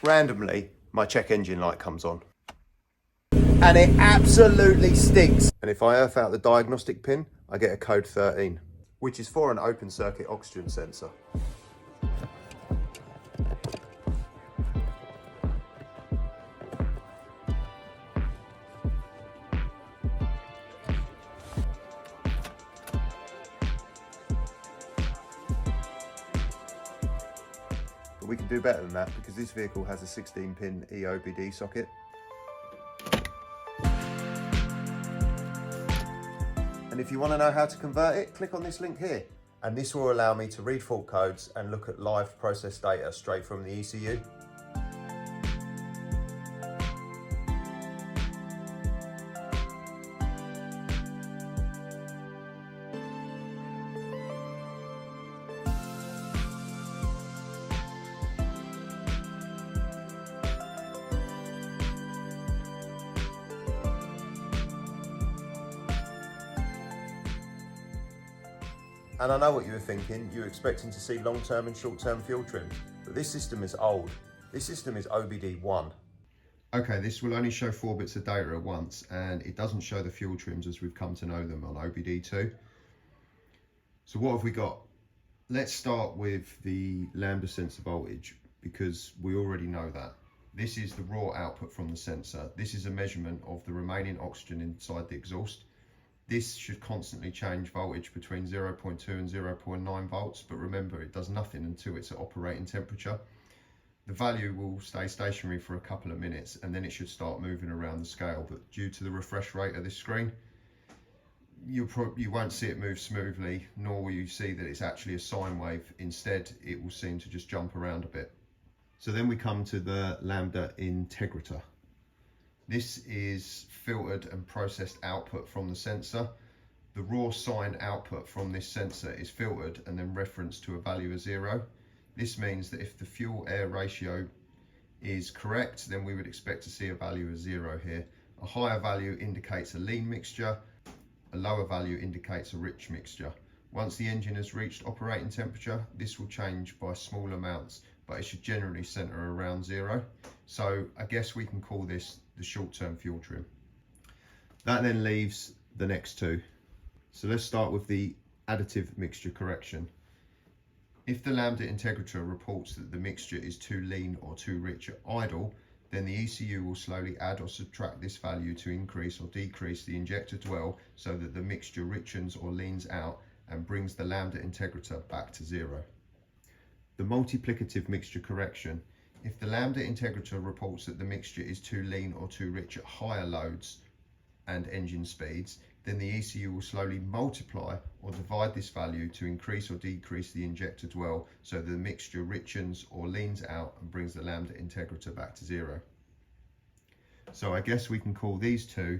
randomly, my check engine light comes on. And it absolutely stinks. And if I earth out the diagnostic pin, I get a code 13, which is for an open circuit oxygen sensor. But we can do better than that because this vehicle has a 16-pin EOBD socket. And if you want to know how to convert it, click on this link here. And this will allow me to read fault codes and look at live process data straight from the ECU. And I know what you were thinking, you were expecting to see long-term and short-term fuel trims, but this system is old. This system is OBD1. Okay, this will only show 4 bits of data at once, and it doesn't show the fuel trims as we've come to know them on OBD2. So what have we got? Let's start with the lambda sensor voltage, because we already know that. This is the raw output from the sensor. This is a measurement of the remaining oxygen inside the exhaust. This should constantly change voltage between 0.2 and 0.9 volts, but remember, it does nothing until it's at operating temperature. The value will stay stationary for a couple of minutes and then it should start moving around the scale, but due to the refresh rate of this screen, you won't see it move smoothly, nor will you see that it's actually a sine wave. Instead, it will seem to just jump around a bit. So then we come to the lambda integrator. This is filtered and processed output from the sensor. The raw sine output from this sensor is filtered and then referenced to a value of 0. This means that if the fuel-air ratio is correct, then we would expect to see a value of 0 here. A higher value indicates a lean mixture, a lower value indicates a rich mixture. Once the engine has reached operating temperature, this will change by small amounts, but it should generally center around 0. So I guess we can call this the short-term fuel trim. That then leaves the next two. So let's start with the additive mixture correction. If the lambda integrator reports that the mixture is too lean or too rich at idle, then the ECU will slowly add or subtract this value to increase or decrease the injector dwell so that the mixture richens or leans out and brings the lambda integrator back to 0. The multiplicative mixture correction. If the lambda integrator reports that the mixture is too lean or too rich at higher loads and engine speeds, then the ECU will slowly multiply or divide this value to increase or decrease the injector dwell so that the mixture richens or leans out and brings the lambda integrator back to 0. So I guess we can call these two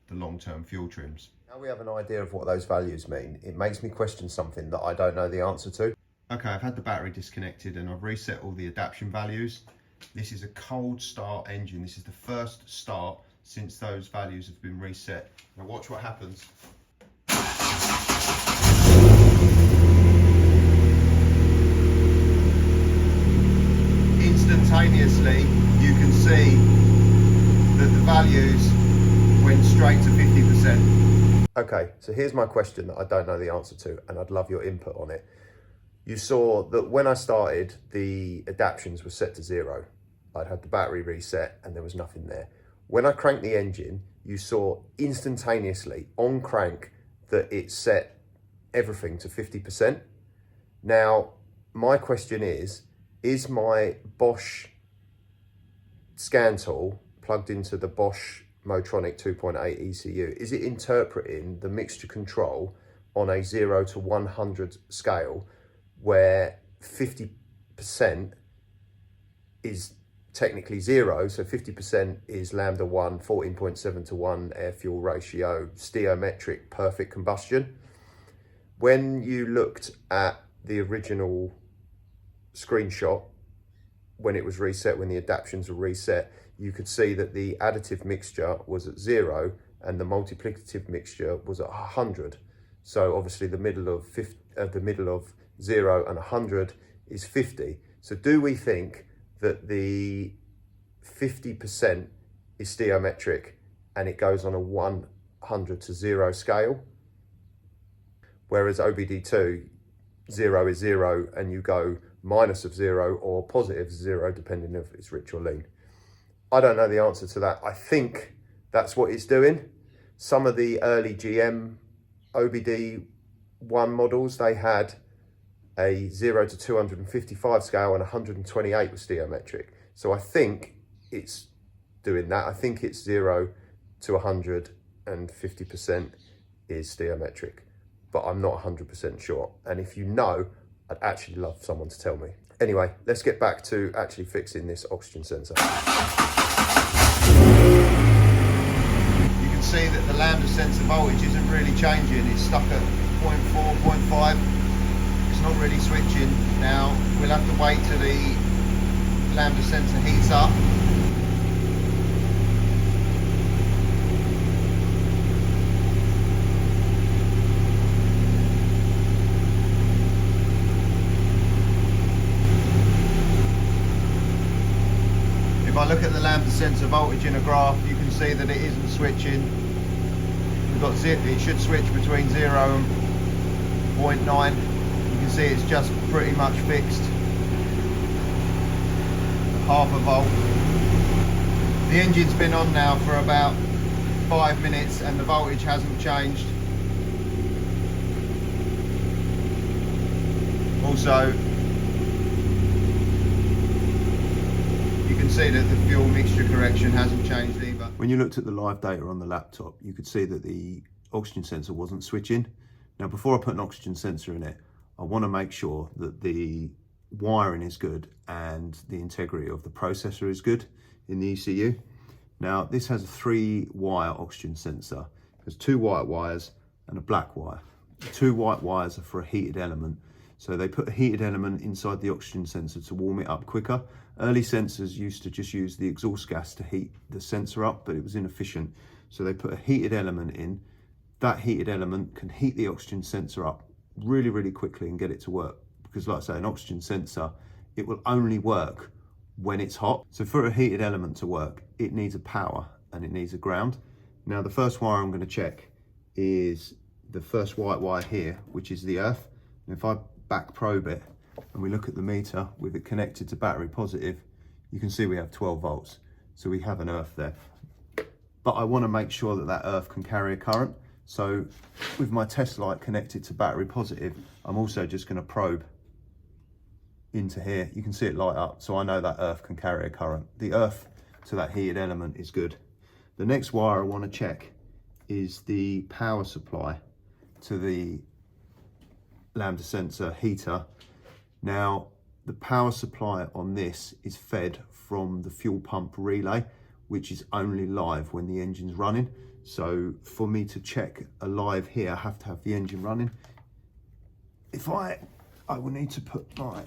the long-term fuel trims. Now we have an idea of what those values mean, it makes me question something that I don't know the answer to. Okay, I've had the battery disconnected and I've reset all the adaptation values. This is a cold start engine. This is the first start since those values have been reset. Now watch what happens. Instantaneously, you can see that the values went straight to 50%. Okay, so here's my question that I don't know the answer to and I'd love your input on it. You saw that when I started, the adaptions were set to 0. I'd had the battery reset and there was nothing there. When I cranked the engine, you saw instantaneously on crank that it set everything to 50%. Now, my question is my Bosch scan tool plugged into the Bosch Motronic 2.8 ECU, is it interpreting the mixture control on a 0 to 100 scale where 50% is technically 0, so 50% is lambda 1, 14.7 to 1 air fuel ratio, stereometric, perfect combustion. When you looked at the original screenshot, when it was reset, when the adaptions were reset, you could see that the additive mixture was at 0 and the multiplicative mixture was at 100. So obviously the middle of 0 and 100 is 50. So do we think that the 50% is stereometric and it goes on a 100 to 0 scale. Whereas OBD2, 0 is 0 and you go minus of 0 or positive 0 depending if it's rich or lean. I don't know the answer to that. I think that's what it's doing. Some of the early GM OBD1 models, they had a 0 to 255 scale and 128 was stereometric. So I think it's doing that. I think it's 0 to 150% is stereometric, but I'm not 100% sure. And if you know, I'd actually love someone to tell me. Anyway, let's get back to actually fixing this oxygen sensor. You can see that the lambda sensor voltage isn't really changing. It's stuck at 0.4, 0.5. It's not really switching. Now, we'll have to wait till the lambda sensor heats up. If I look at the lambda sensor voltage in a graph, you can see that it isn't switching. We've got it should switch between 0 and 0.9. You can see it's just pretty much fixed. Half a volt. The engine's been on now for about 5 minutes and the voltage hasn't changed. Also, you can see that the fuel mixture correction hasn't changed either. When you looked at the live data on the laptop, you could see that the oxygen sensor wasn't switching. Now, before I put an oxygen sensor in it, I want to make sure that the wiring is good and the integrity of the processor is good in the ECU. Now, this has a 3-wire oxygen sensor. There's 2 white wires and a black wire. The 2 white wires are for a heated element. So they put a heated element inside the oxygen sensor to warm it up quicker. Early sensors used to just use the exhaust gas to heat the sensor up, but it was inefficient. So they put a heated element in. That heated element can heat the oxygen sensor up really, really quickly and get it to work. Because like I say, an oxygen sensor, it will only work when it's hot. So for a heated element to work, it needs a power and it needs a ground. Now the first wire I'm going to check is the first white wire here, which is the earth. And if I back probe it and we look at the meter with it connected to battery positive, you can see we have 12 volts. So we have an earth there. But I want to make sure that that earth can carry a current. So with my test light connected to battery positive, I'm also just going to probe into here. You can see it light up, so I know that earth can carry a current. The earth to that heated element is good. The next wire I want to check is the power supply to the lambda sensor heater. Now, the power supply on this is fed from the fuel pump relay, which is only live when the engine's running. So for me to check a live here, I have to have the engine running. If I will need to put my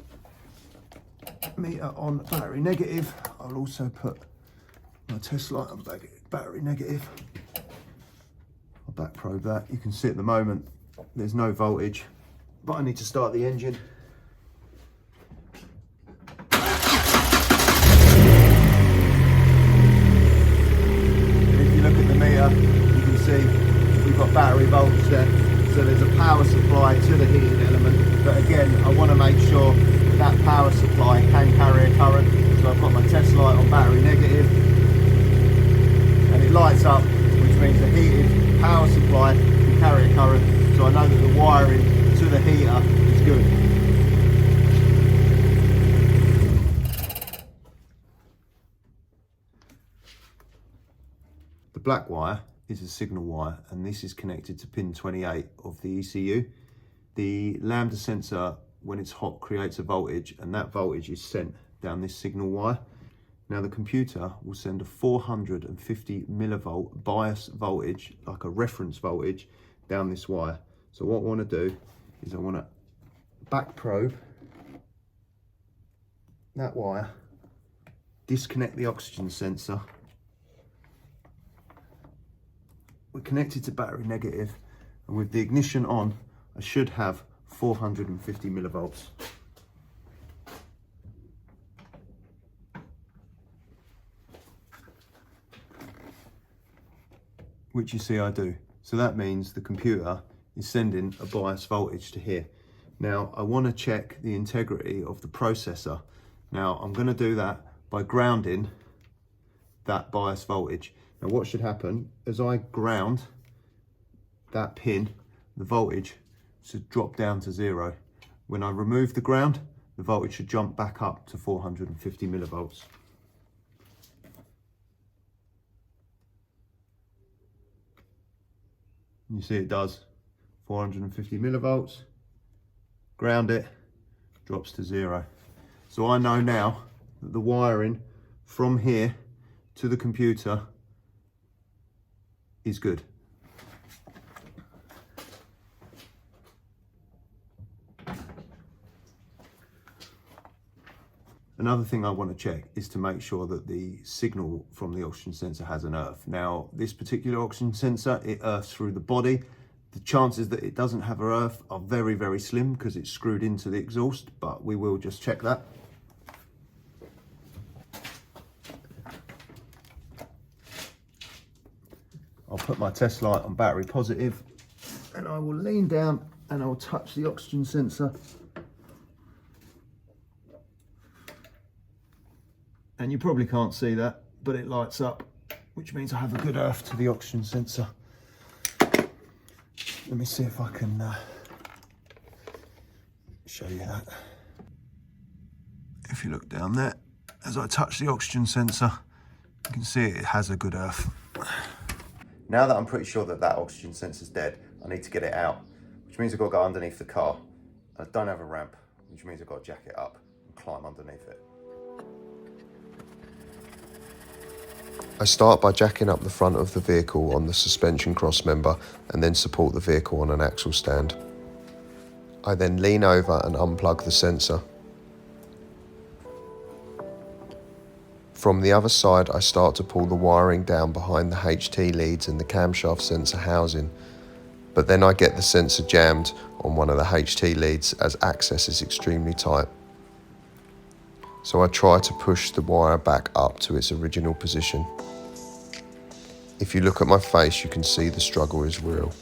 meter on battery negative. I'll also put my test light on battery negative. I'll back probe that. You can see at the moment there's no voltage, but I need to start the engine. If you look at the meter, you can see we've got battery voltage there. So there's a power supply to the heated element, but again, I want to make sure that power supply can carry a current. So I've got my test light on battery negative, and it lights up, which means the heated power supply can carry a current. So I know that the wiring to the heater is good. The black wire is a signal wire, and this is connected to pin 28 of the ECU. The lambda sensor, when it's hot, creates a voltage, and that voltage is sent down this signal wire. Now the computer will send a 450 millivolt bias voltage, like a reference voltage, down this wire. So what I want to do is I want to back probe that wire, disconnect the oxygen sensor. We're connected to battery negative, and with the ignition on, I should have 450 millivolts. which you see I do. So that means the computer is sending a bias voltage to here. Now I want to check the integrity of the processor. Now I'm going to do that by grounding that bias voltage. Now what should happen as I ground that pin, the voltage should drop down to 0. When I remove the ground, the voltage should jump back up to 450 millivolts. You see it does 450 millivolts, ground it, drops to 0. So I know now that the wiring from here to the computer is good. Another thing I want to check is to make sure that the signal from the oxygen sensor has an earth. Now, this particular oxygen sensor, it earths through the body. The chances that it doesn't have an earth are very, very slim because it's screwed into the exhaust, but we will just check that. I'll put my test light on battery positive and I will lean down and I'll touch the oxygen sensor. And you probably can't see that, but it lights up, which means I have a good earth to the oxygen sensor. Let me see if I can show you that. If you look down there, as I touch the oxygen sensor, you can see it has a good earth. Now that I'm pretty sure that that oxygen sensor's dead, I need to get it out, which means I've got to go underneath the car. I don't have a ramp, which means I've got to jack it up and climb underneath it. I start by jacking up the front of the vehicle on the suspension cross member and then support the vehicle on an axle stand. I then lean over and unplug the sensor. From the other side, I start to pull the wiring down behind the HT leads and the camshaft sensor housing, but then I get the sensor jammed on one of the HT leads as access is extremely tight. So I try to push the wire back up to its original position. If you look at my face, you can see the struggle is real.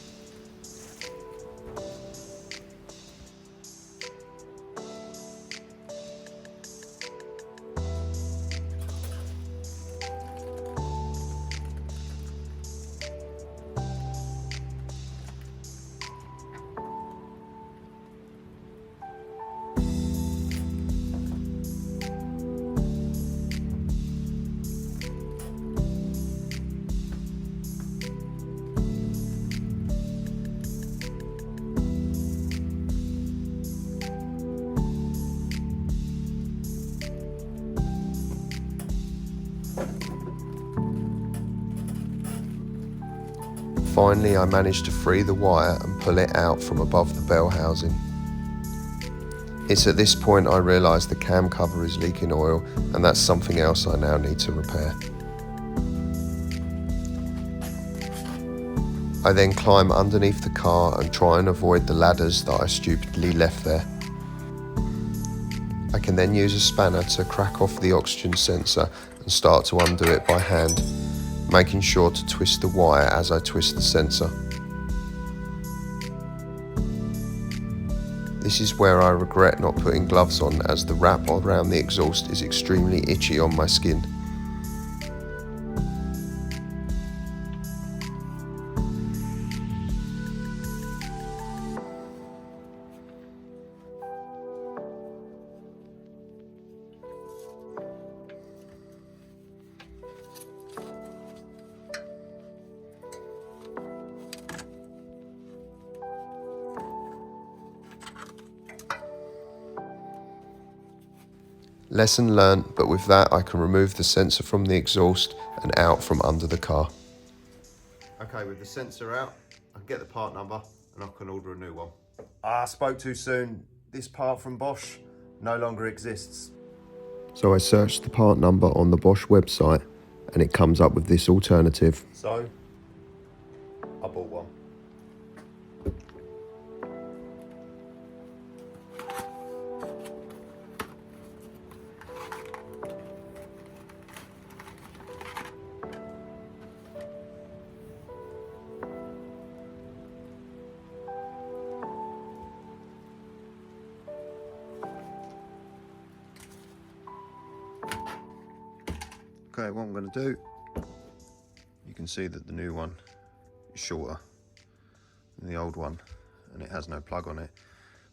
Finally, I managed to free the wire and pull it out from above the bell housing. It's at this point I realise the cam cover is leaking oil, and that's something else I now need to repair. I then climb underneath the car and try and avoid the ladders that I stupidly left there. I can then use a spanner to crack off the oxygen sensor and start to undo it by hand, making sure to twist the wire as I twist the sensor. This is where I regret not putting gloves on, as the wrap around the exhaust is extremely itchy on my skin. Lesson learnt, but with that I can remove the sensor from the exhaust and out from under the car. Okay, with the sensor out, I can get the part number and I can order a new one. I spoke too soon. This part from Bosch no longer exists. So I searched the part number on the Bosch website and it comes up with this alternative. So, I bought one. Okay, what I'm going to do, you can see that the new one is shorter than the old one, and it has no plug on it,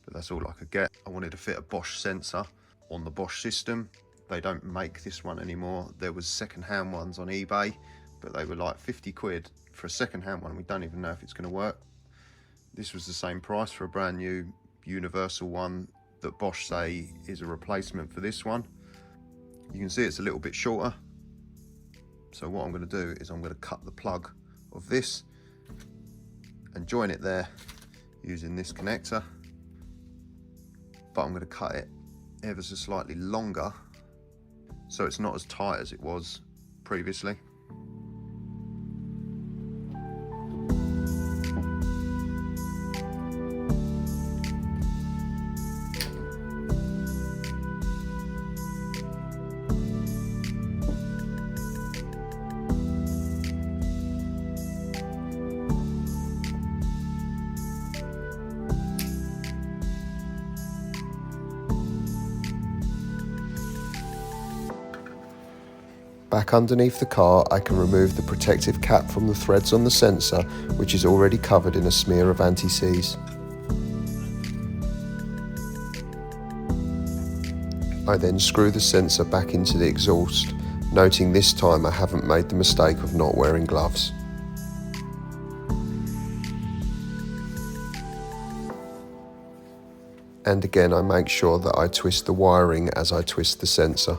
but that's all I could get. I wanted to fit a Bosch sensor on the Bosch system. They don't make this one anymore. There was second-hand ones on eBay, but they were like 50 quid for a second-hand one. We don't even know if it's going to work. This was the same price for a brand new universal one that Bosch say is a replacement for this one. You can see it's a little bit shorter. So what I'm going to do is I'm going to cut the plug of this and join it there using this connector. But I'm going to cut it ever so slightly longer so it's not as tight as it was previously. Back underneath the car, I can remove the protective cap from the threads on the sensor, which is already covered in a smear of anti-seize. I then screw the sensor back into the exhaust, noting this time I haven't made the mistake of not wearing gloves. And again, I make sure that I twist the wiring as I twist the sensor.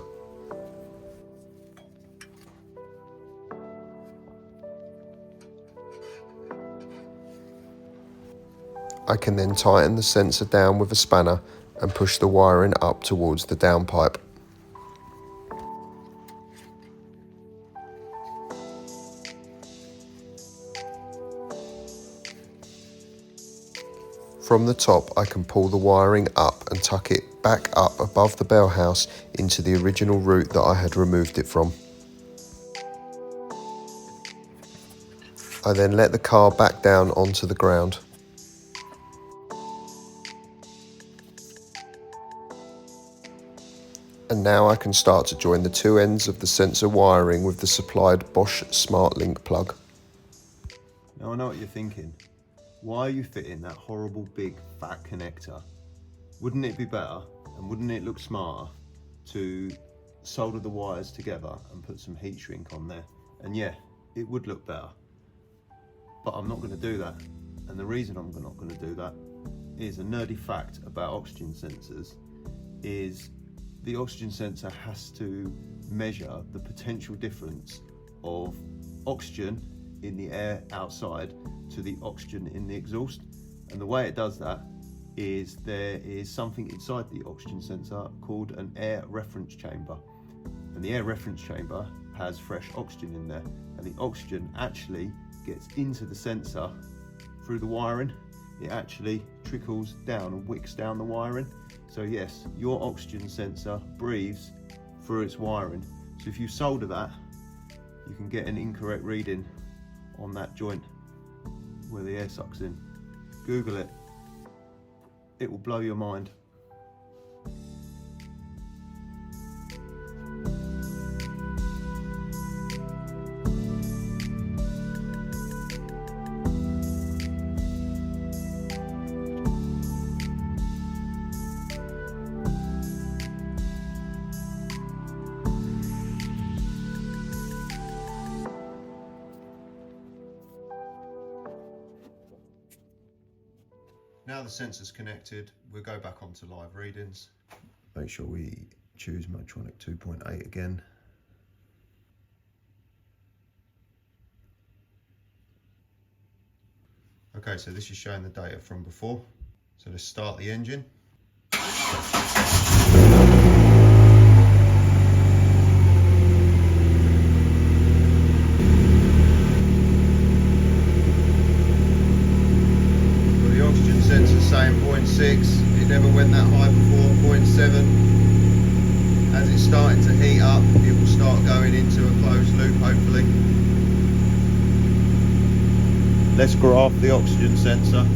I can then tighten the sensor down with a spanner and push the wiring up towards the downpipe. From the top, I can pull the wiring up and tuck it back up above the bell house into the original route that I had removed it from. I then let the car back down onto the ground. And now I can start to join the two ends of the sensor wiring with the supplied Bosch SmartLink plug. Now I know what you're thinking. Why are you fitting that horrible big fat connector? Wouldn't it be better, and wouldn't it look smarter, to solder the wires together and put some heat shrink on there? And yeah, it would look better. But I'm not going to do that. And the reason I'm not going to do that is a nerdy fact about oxygen sensors is the oxygen sensor has to measure the potential difference of oxygen in the air outside to the oxygen in the exhaust. And the way it does that is there is something inside the oxygen sensor called an air reference chamber. And the air reference chamber has fresh oxygen in there. And the oxygen actually gets into the sensor through the wiring. It actually trickles down and wicks down the wiring. So yes, your oxygen sensor breathes through its wiring. So if you solder that, you can get an incorrect reading on that joint where the air sucks in. Google it. It will blow your mind. Now the sensor's connected, we'll go back onto live readings. Make sure we choose Motronic 2.8 again. Okay, so this is showing the data from before. So let's start the engine. Saying 0.6, it never went that high before, 0.7. As it's starting to heat up, it will start going into a closed loop, hopefully. Let's graph the oxygen sensor.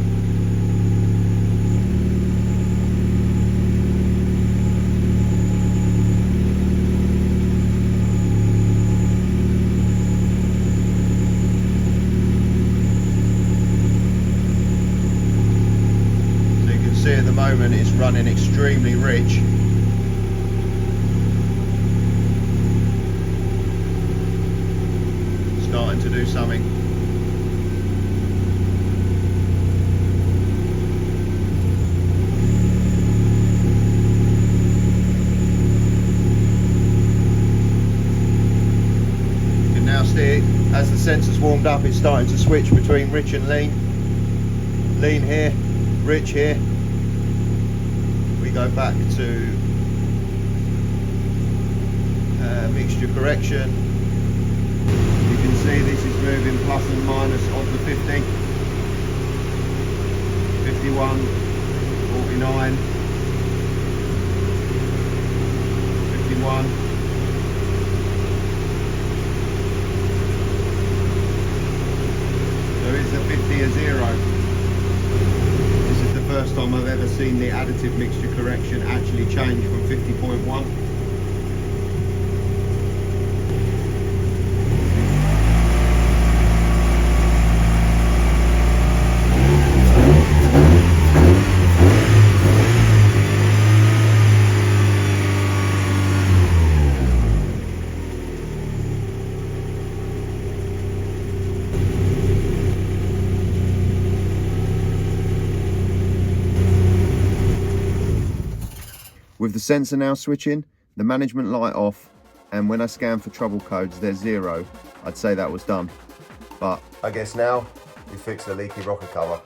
moment it's running extremely rich. Starting to do something. You can now see, as the sensor's warmed up, it's starting to switch between rich and lean. Lean here, rich here. We go back to mixture correction. You can see this is moving plus and minus of the 50, 51, 49, 51. So is a 50 a 0? This is the first time I've ever seen the additive mixture correction actually change from 50.1. With the sensor now switching, the management light off, and when I scan for trouble codes they're 0, I'd say that was done. But I guess now we fixed the leaky rocker cover.